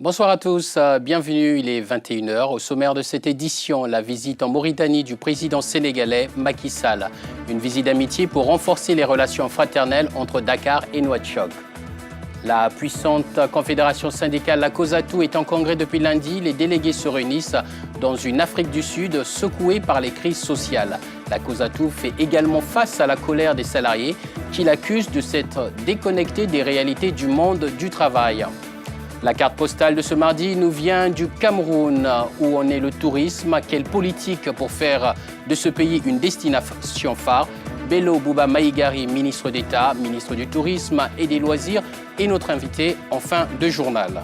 Bonsoir à tous, bienvenue, il est 21h. Au sommaire de cette édition, la visite en Mauritanie du président sénégalais Macky Sall. Une visite d'amitié pour renforcer les relations fraternelles entre Dakar et Nouakchott. La puissante confédération syndicale, la COSATU, est en congrès depuis lundi. Les délégués se réunissent dans une Afrique du Sud secouée par les crises sociales. La COSATU fait également face à la colère des salariés qui l'accusent de s'être déconnectés des réalités du monde du travail. La carte postale de ce mardi nous vient du Cameroun, où on est le tourisme. Quelle politique pour faire de ce pays une destination phare? Bello Bouba Maïgari, ministre d'État, ministre du Tourisme et des Loisirs, est notre invité en fin de journal.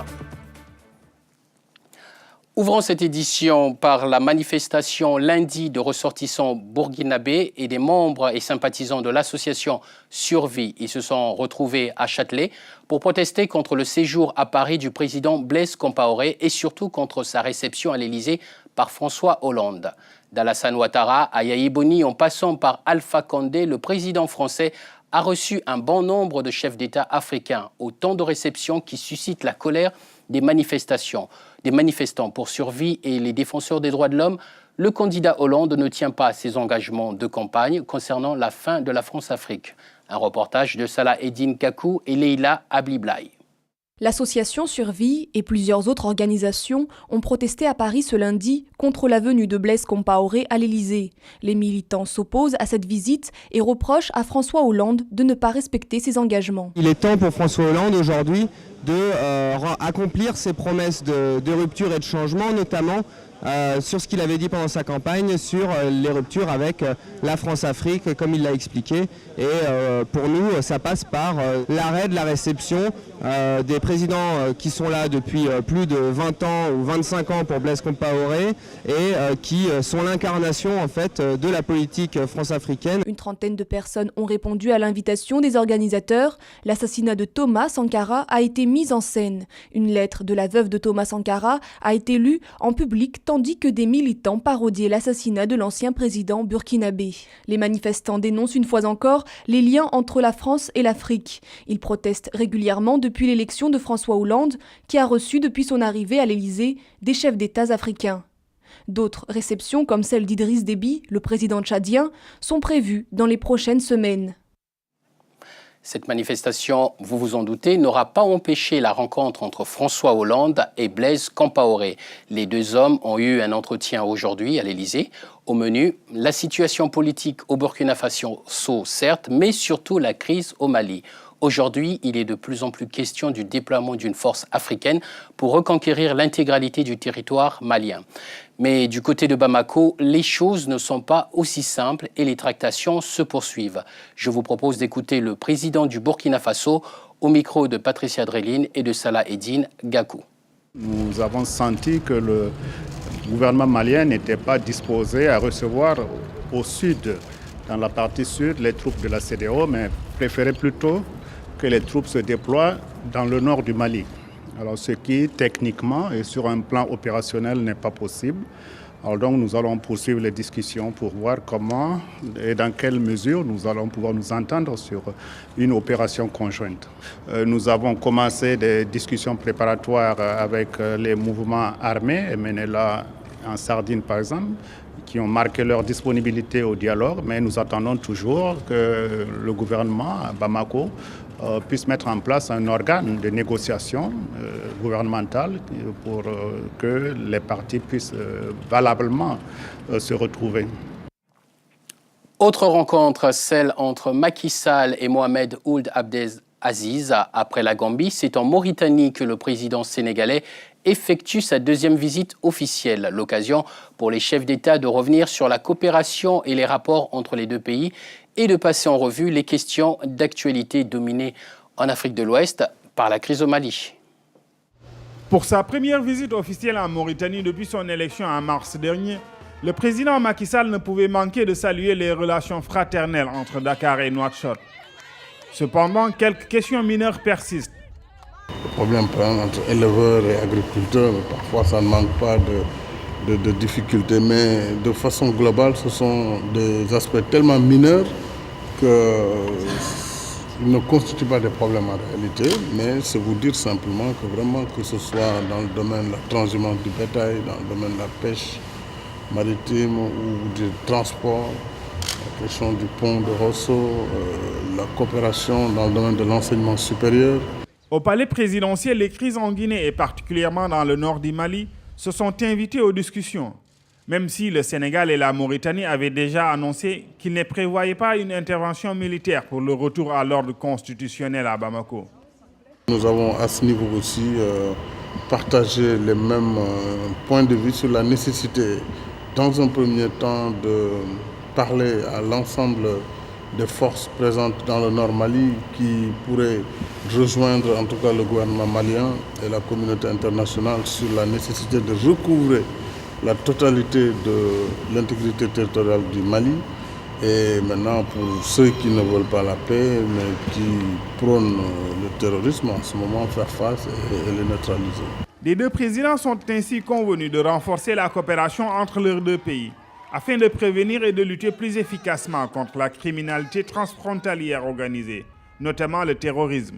Ouvrons cette édition par la manifestation lundi de ressortissants burkinabés et des membres et sympathisants de l'association Survie. Ils se sont retrouvés à Châtelet pour protester contre le séjour à Paris du président Blaise Compaoré et surtout contre sa réception à l'Élysée par François Hollande. D'Alassane Ouattara à Yahya Boni, en passant par Alpha Condé, le président français a reçu un bon nombre de chefs d'État africains. Autant de réceptions qui suscitent la colère des manifestants pour Survie et les défenseurs des droits de l'homme. Le candidat Hollande ne tient pas ses engagements de campagne concernant la fin de la France-Afrique. Un reportage de Salah Eddine Kakou et Leila Abliblai. L'association Survie et plusieurs autres organisations ont protesté à Paris ce lundi contre la venue de Blaise Compaoré à l'Élysée. Les militants s'opposent à cette visite et reprochent à François Hollande de ne pas respecter ses engagements. Il est temps pour François Hollande aujourd'hui de accomplir ses promesses de rupture et de changement, notamment sur ce qu'il avait dit pendant sa campagne, sur les ruptures avec la France-Afrique, comme il l'a expliqué. Et pour nous, ça passe par l'arrêt de la réception des présidents qui sont là depuis plus de 20 ans ou 25 ans pour Blaise Compaoré et qui sont l'incarnation en fait de la politique france-africaine. Une trentaine de personnes ont répondu à l'invitation des organisateurs. L'assassinat de Thomas Sankara a été mis en scène. Une lettre de la veuve de Thomas Sankara a été lue en public tandis que des militants parodiaient l'assassinat de l'ancien président burkinabé. Les manifestants dénoncent une fois encore les liens entre la France et l'Afrique. Ils protestent régulièrement depuis l'élection de François Hollande, qui a reçu depuis son arrivée à l'Élysée des chefs d'État africains. D'autres réceptions, comme celle d'Idriss Déby, le président tchadien, sont prévues dans les prochaines semaines. Cette manifestation, vous vous en doutez, n'aura pas empêché la rencontre entre François Hollande et Blaise Compaoré. Les deux hommes ont eu un entretien aujourd'hui à l'Élysée. Au menu, la situation politique au Burkina Faso, certes, mais surtout la crise au Mali. Aujourd'hui, il est de plus en plus question du déploiement d'une force africaine pour reconquérir l'intégralité du territoire malien. Mais du côté de Bamako, les choses ne sont pas aussi simples et les tractations se poursuivent. Je vous propose d'écouter le président du Burkina Faso au micro de Patricia Dreline et de Salah Eddine Gakou. Nous avons senti que le gouvernement malien n'était pas disposé à recevoir au sud, dans la partie sud, les troupes de la CEDEAO, mais préférait plutôt que les troupes se déploient dans le nord du Mali. Alors, ce qui, techniquement et sur un plan opérationnel, n'est pas possible. Alors donc, nous allons poursuivre les discussions pour voir comment et dans quelle mesure nous allons pouvoir nous entendre sur une opération conjointe. Nous avons commencé des discussions préparatoires avec les mouvements armés, MNLA en Sardine par exemple, qui ont marqué leur disponibilité au dialogue, mais nous attendons toujours que le gouvernement à Bamako puisse mettre en place un organe de négociation gouvernementale pour que les partis puissent valablement se retrouver. Autre rencontre, celle entre Macky Sall et Mohamed Ould Abdel Aziz. Après la Gambie, c'est en Mauritanie que le président sénégalais effectue sa deuxième visite officielle. L'occasion pour les chefs d'État de revenir sur la coopération et les rapports entre les deux pays et de passer en revue les questions d'actualité dominées en Afrique de l'Ouest par la crise au Mali. Pour sa première visite officielle en Mauritanie depuis son élection en mars dernier, le président Macky Sall ne pouvait manquer de saluer les relations fraternelles entre Dakar et Nouakchott. Cependant, quelques questions mineures persistent. Le problème entre éleveurs et agriculteurs, parfois ça ne manque pas de difficultés, mais de façon globale, ce sont des aspects tellement mineurs que Ils ne constituent pas des problèmes en réalité, mais c'est vous dire simplement que vraiment que ce soit dans le domaine de la transhumance du bétail, dans le domaine de la pêche maritime ou du transport, la question du pont de Rosso, la coopération dans le domaine de l'enseignement supérieur. Au palais présidentiel, les crises en Guinée et particulièrement dans le nord du Mali se sont invités aux discussions, même si le Sénégal et la Mauritanie avaient déjà annoncé qu'ils ne prévoyaient pas une intervention militaire pour le retour à l'ordre constitutionnel à Bamako. Nous avons à ce niveau aussi partagé les mêmes points de vue sur la nécessité, dans un premier temps, de parler à l'ensemble des forces présentes dans le Nord Mali qui pourraient rejoindre en tout cas le gouvernement malien et la communauté internationale sur la nécessité de recouvrer la totalité de l'intégrité territoriale du Mali. Et maintenant, pour ceux qui ne veulent pas la paix, mais qui prônent le terrorisme, en ce moment, faire face et les neutraliser. Les deux présidents sont ainsi convenus de renforcer la coopération entre leurs deux pays, afin de prévenir et de lutter plus efficacement contre la criminalité transfrontalière organisée, notamment le terrorisme.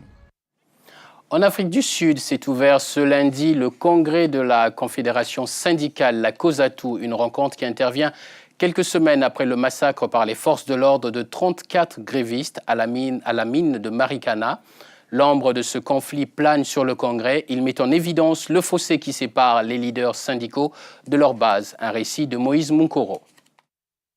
En Afrique du Sud, s'est ouvert ce lundi le congrès de la Confédération syndicale, la COSATU, une rencontre qui intervient quelques semaines après le massacre par les forces de l'ordre de 34 grévistes à la mine de Marikana. L'ombre de ce conflit plane sur le congrès. Il met en évidence le fossé qui sépare les leaders syndicaux de leur base. Un récit de Moïse Munkoro.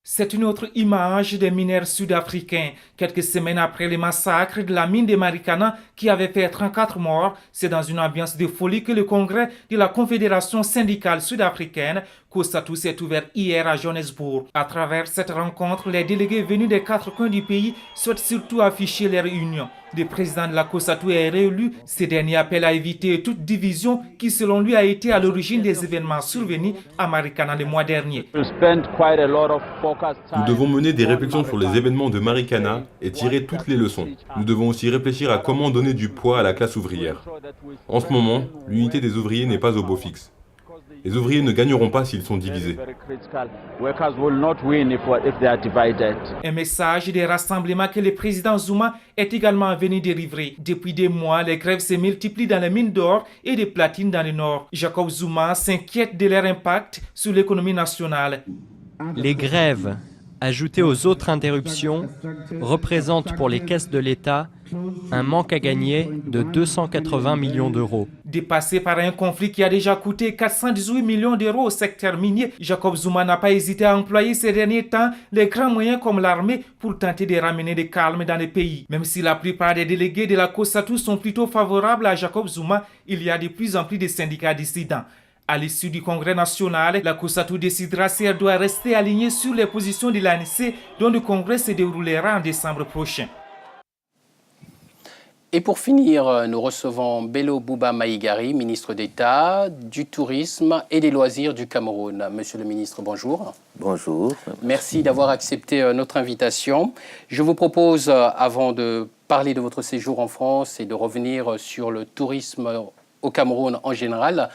C'est une autre image des mineurs sud-africains. Quelques semaines après le massacre de la mine de Marikana qui avait fait 34 morts, c'est dans une ambiance de folie que le congrès de la Confédération syndicale sud-africaine, COSATU, s'est ouvert hier à Johannesburg. À travers cette rencontre, les délégués venus des 4 coins du pays souhaitent surtout afficher leur union. Le président de la COSATU est réélu. Ce dernier appelle à éviter toute division qui, selon lui, a été à l'origine des événements survenus à Marikana le mois dernier. Nous devons mener des réflexions sur les événements de Marikana et tirer toutes les leçons. Nous devons aussi réfléchir à comment donner du poids à la classe ouvrière. En ce moment, l'unité des ouvriers n'est pas au beau fixe. Les ouvriers ne gagneront pas s'ils sont divisés. Un message des rassemblements que le président Zuma est également venu délivrer. Depuis des mois, les grèves se multiplient dans les mines d'or et de platine dans le nord. Jacob Zuma s'inquiète de leur impact sur l'économie nationale. Les grèves, ajoutées aux autres interruptions, représentent pour les caisses de l'État un manque à gagner de 280 millions d'euros. Dépassé par un conflit qui a déjà coûté 418 millions d'euros au secteur minier, Jacob Zuma n'a pas hésité à employer ces derniers temps les grands moyens comme l'armée pour tenter de ramener le calme dans le pays. Même si la plupart des délégués de la COSATU sont plutôt favorables à Jacob Zuma, il y a de plus en plus de syndicats dissidents. À l'issue du congrès national, la COSATU décidera si elle doit rester alignée sur les positions de l'ANC dont le congrès se déroulera en décembre prochain. Et pour finir, nous recevons Bello Bouba Maïgari, ministre d'État du Tourisme et des Loisirs du Cameroun. Monsieur le ministre, bonjour. Bonjour. Merci d'avoir accepté notre invitation. Je vous propose, avant de parler de votre séjour en France et de revenir sur le tourisme au Cameroun en général,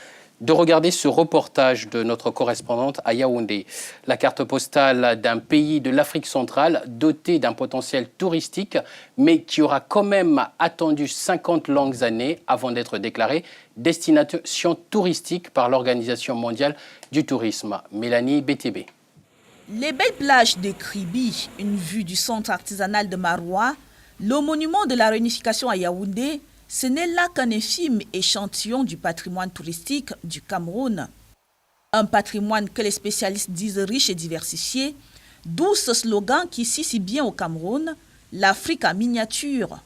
de regarder ce reportage de notre correspondante à Yaoundé. La carte postale d'un pays de l'Afrique centrale doté d'un potentiel touristique, mais qui aura quand même attendu 50 longues années avant d'être déclarée destination touristique par l'Organisation mondiale du tourisme. Mélanie BTB. Les belles plages de Kribi, une vue du centre artisanal de Maroua, le monument de la réunification à Yaoundé, ce n'est là qu'un infime échantillon du patrimoine touristique du Cameroun. Un patrimoine que les spécialistes disent riche et diversifié, d'où ce slogan qui ici si bien au Cameroun, l'Afrique en miniature.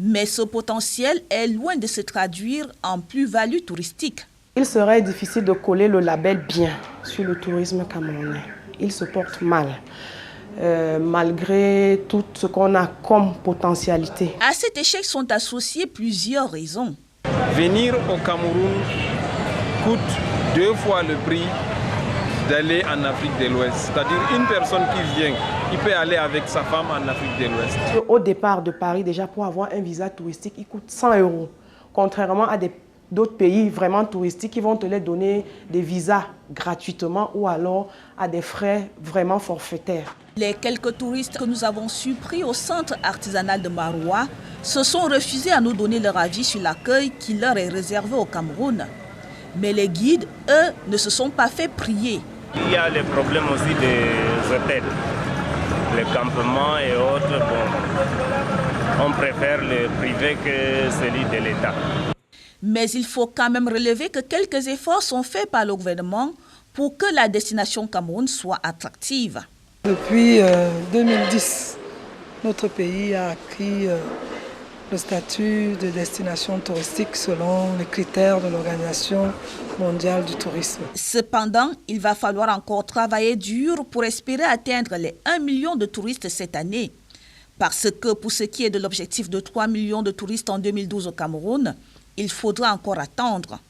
Mais ce potentiel est loin de se traduire en plus-value touristique. Il serait difficile de coller le label bien sur le tourisme camerounais. Il se porte mal. Malgré tout ce qu'on a comme potentialité. À cet échec sont associées plusieurs raisons. Venir au Cameroun coûte 2 fois le prix d'aller en Afrique de l'Ouest. C'est-à-dire une personne qui vient, il peut aller avec sa femme en Afrique de l'Ouest. Au départ de Paris, déjà pour avoir un visa touristique, il coûte 100 €. Contrairement à d'autres pays vraiment touristiques qui vont te les donner des visas gratuitement ou alors à des frais vraiment forfaitaires. Les quelques touristes que nous avons surpris au centre artisanal de Maroua se sont refusés à nous donner leur avis sur l'accueil qui leur est réservé au Cameroun. Mais les guides, eux, ne se sont pas fait prier. Il y a les problèmes aussi des hôtels, les campements et autres. Bon, on préfère le privé que celui de l'État. Mais il faut quand même relever que quelques efforts sont faits par le gouvernement pour que la destination Cameroun soit attractive. Depuis 2010, notre pays a acquis le statut de destination touristique selon les critères de l'Organisation mondiale du tourisme. Cependant, il va falloir encore travailler dur pour espérer atteindre les 1 million de touristes cette année. Parce que pour ce qui est de l'objectif de 3 millions de touristes en 2012 au Cameroun, il faudra encore attendre.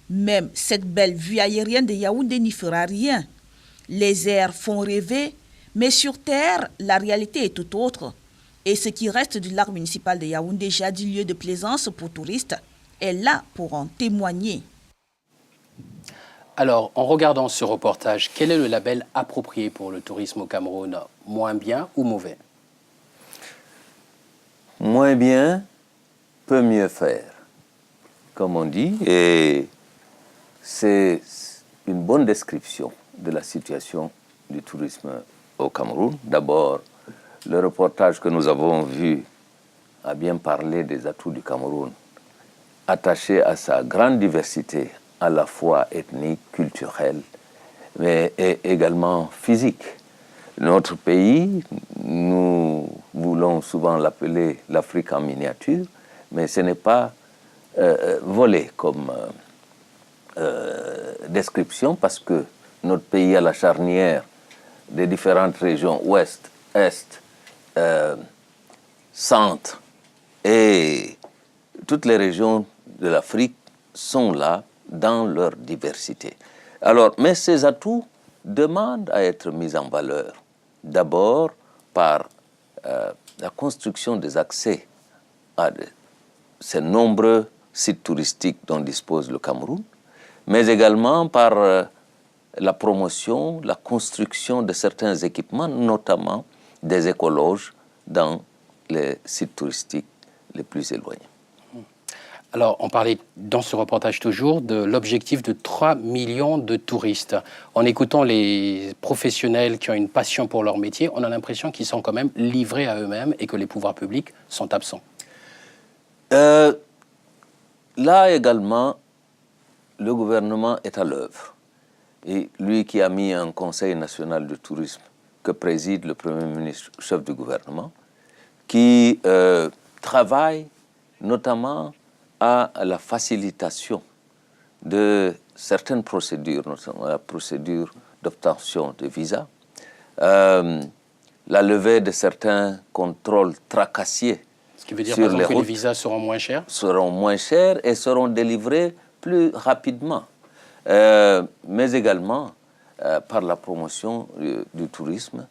Même cette belle vue aérienne de Yaoundé n'y fera rien. Les airs font rêver, mais sur terre, la réalité est tout autre. Et ce qui reste du lac municipal de Yaoundé, jadis lieu de plaisance pour touristes, est là pour en témoigner. Alors, en regardant ce reportage, quel est le label approprié pour le tourisme au Cameroun? Moins bien ou mauvais? Moins bien peut mieux faire, comme on dit, et c'est une bonne description de la situation du tourisme au Cameroun. D'abord, le reportage que nous avons vu a bien parlé des atouts du Cameroun, attaché à sa grande diversité, à la fois ethnique, culturelle, mais également physique. Notre pays, nous voulons souvent l'appeler l'Afrique en miniature, mais ce n'est pas volé comme description, parce que notre pays est à la charnière des différentes régions ouest, est, centre, et toutes les régions de l'Afrique sont là dans leur diversité. Alors, mais ces atouts demandent à être mis en valeur. D'abord par la construction des accès à ces nombreux sites touristiques dont dispose le Cameroun, mais également par la promotion, la construction de certains équipements, notamment des écologes dans les sites touristiques les plus éloignés. Alors, on parlait dans ce reportage toujours de l'objectif de 3 millions de touristes. En écoutant les professionnels qui ont une passion pour leur métier, on a l'impression qu'ils sont quand même livrés à eux-mêmes et que les pouvoirs publics sont absents. Là également, le gouvernement est à l'œuvre. Et lui qui a mis un Conseil national du tourisme que préside le Premier ministre, chef du gouvernement, qui travaille notamment à la facilitation de certaines procédures, notamment la procédure d'obtention de visa, la levée de certains contrôles tracassiers. Ce qui veut dire par exemple que les visas seront moins chers? Seront moins chers et seront délivrés plus rapidement. Mais également par la promotion du tourisme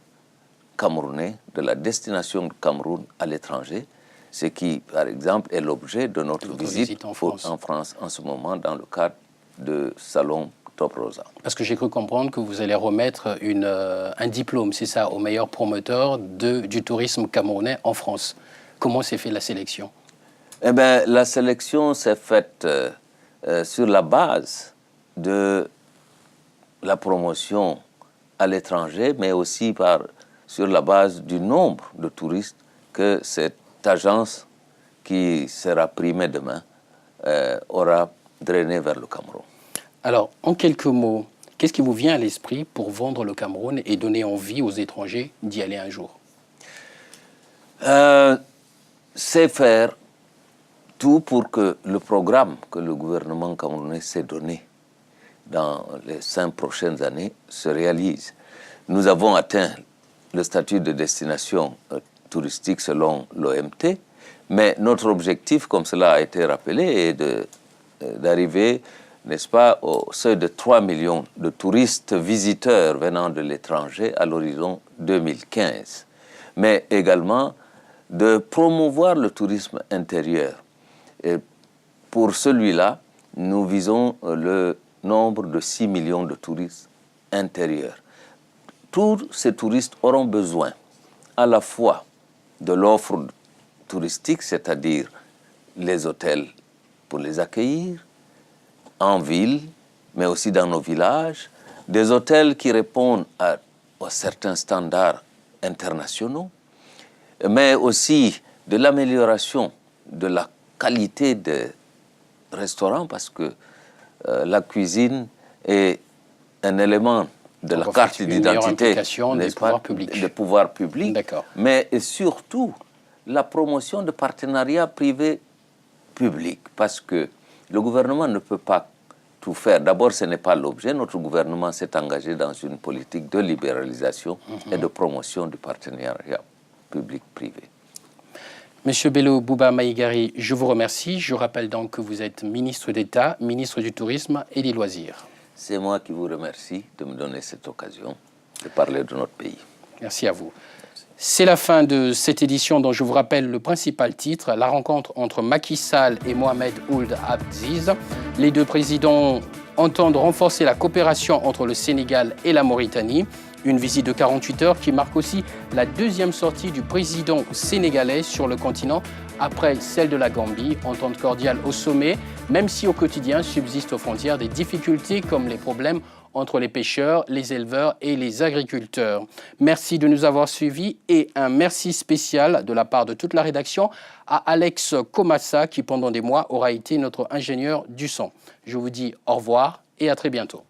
camerounais, de la destination du Cameroun à l'étranger, ce qui, par exemple, est l'objet de notre visite en France en ce moment dans le cadre de Salon Top Rosa. Parce que j'ai cru comprendre que vous allez remettre un diplôme, c'est ça, au meilleur promoteur du tourisme camerounais en France. Comment s'est fait la sélection? Eh bien, la sélection s'est faite sur la base de la promotion à l'étranger, mais aussi sur la base du nombre de touristes que cette agence, qui sera primée demain, aura drainé vers le Cameroun. Alors, en quelques mots, qu'est-ce qui vous vient à l'esprit pour vendre le Cameroun et donner envie aux étrangers d'y aller un jour? C'est faire tout pour que le programme que le gouvernement camerounais s'est donné dans les 5 prochaines années se réalise. Nous avons atteint le statut de destination touristique selon l'OMT, mais notre objectif, comme cela a été rappelé, est d'arriver, n'est-ce pas, au seuil de 3 millions de touristes visiteurs venant de l'étranger à l'horizon 2015, mais également de promouvoir le tourisme intérieur. Et pour celui-là, nous visons le nombre de 6 millions de touristes intérieurs. tous ces touristes auront besoin à la fois de l'offre touristique, c'est-à-dire les hôtels pour les accueillir, en ville, mais aussi dans nos villages, des hôtels qui répondent à certains standards internationaux, mais aussi de l'amélioration de la qualité des restaurants, parce que la cuisine est un élément de la carte d'identité des pouvoirs publics, mais surtout la promotion de partenariats privés-publics, parce que le gouvernement ne peut pas tout faire. D'abord, ce n'est pas l'objet. Notre gouvernement s'est engagé dans une politique de libéralisation et de promotion du partenariat public-privé. Monsieur Bello Bouba Maïgari, je vous remercie. Je rappelle donc que vous êtes ministre d'État, ministre du Tourisme et des Loisirs. C'est moi qui vous remercie de me donner cette occasion de parler de notre pays. Merci à vous. C'est la fin de cette édition dont je vous rappelle le principal titre, la rencontre entre Macky Sall et Mohamed Ould Abdiz. Les deux présidents entendent renforcer la coopération entre le Sénégal et la Mauritanie. Une visite de 48 heures qui marque aussi la deuxième sortie du président sénégalais sur le continent après celle de la Gambie. Entente cordiale au sommet, même si au quotidien subsistent aux frontières des difficultés comme les problèmes entre les pêcheurs, les éleveurs et les agriculteurs. Merci de nous avoir suivis et un merci spécial de la part de toute la rédaction à Alex Komassa qui pendant des mois aura été notre ingénieur du son. Je vous dis au revoir et à très bientôt.